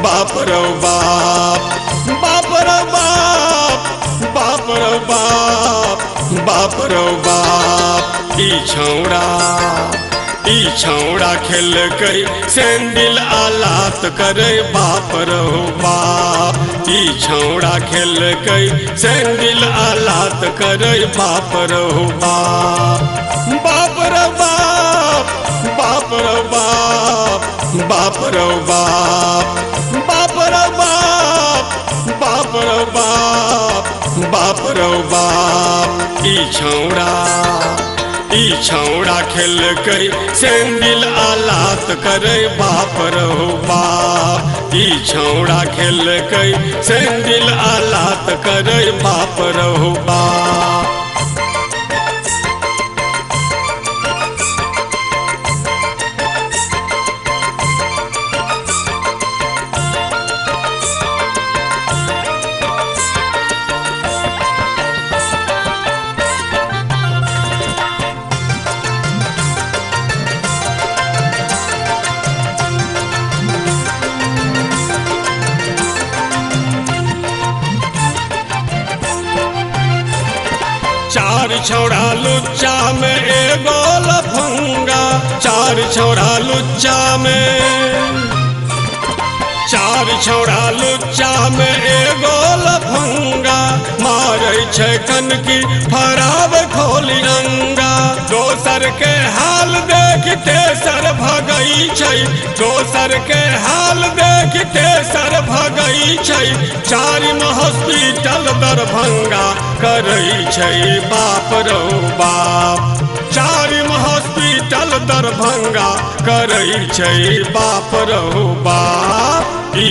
बाप रो बाप, बाप रो बाप, बाप रो बाप, बाप रो बाप। ई छौड़ा खेल कई सैंडल आलात करे बाप रो बाप। ई छौड़ा खेल कई सैंडल आलात करे बाप रो बाप, बाप रो बाप, बाप रो बाप, बाप रो बाप, बाप रो बाप, बाप रो बाप, बाप रो बाप। ई छौड़ा खेल कई सैंडल आलात करे बाप रो बाप। ई छौड़ा खेल कई सैंडल आलात करे बाप रो बाप। चार छौड़ा लुच्चा में एगो लफंगा, चार छौड़ा लुच्चा में, चार छौड़ा लुच्चा में एगो लफंगा। मारै छै कनकी फराब खोली रंगा। दोसर के हाल देख तेसर भगई छै, दोसर के हाल देख तेसर भगई छै। चारिम हॉस्पिटल दरभंगा करई छै बाप रो बाप। चारिम हॉस्पिटल दरभंगा करई छै बाप रो बाप। ई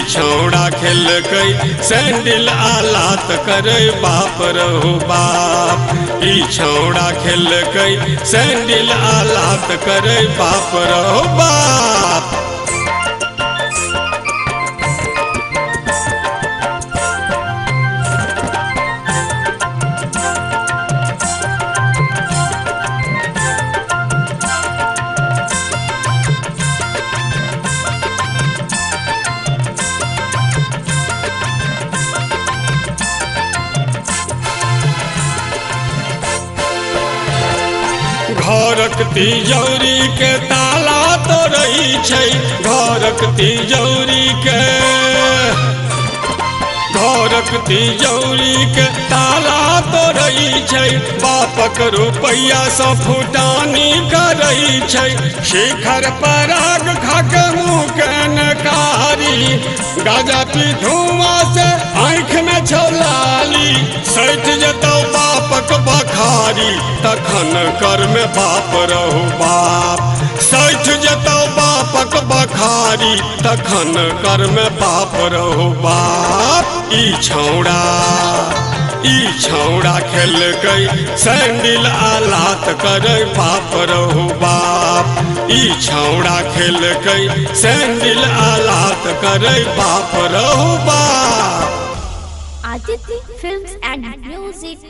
छौड़ा खेल कई सैंडल आलात करे बाप रो बाप। ई छौड़ा खेल कई सैंडल आलात करे बाप रो बाप। घरक तिजौरी के ताला तोड़ै छै, घरक तिजौरी के, घरक तिजौरी के ताला तोड़ै छै। बापक रुपैया सँ फुटानी करै छै। शिखर पराग खाके मुँह के नकारी, गाजा पी धुआं से आँख में छौलाली। सैठ जेतौ बापक बखारी तखन कर में बाप रो बाप। सैठ जेतौ बापक बखारी तखन कर में बाप रो बाप। ई छौड़ा खेल कई सैंडल आलात करे बाप रो बाप। ई छौड़ा खेल कई सैंडल आलात करे बाप रो बाप। Aditi Films and Music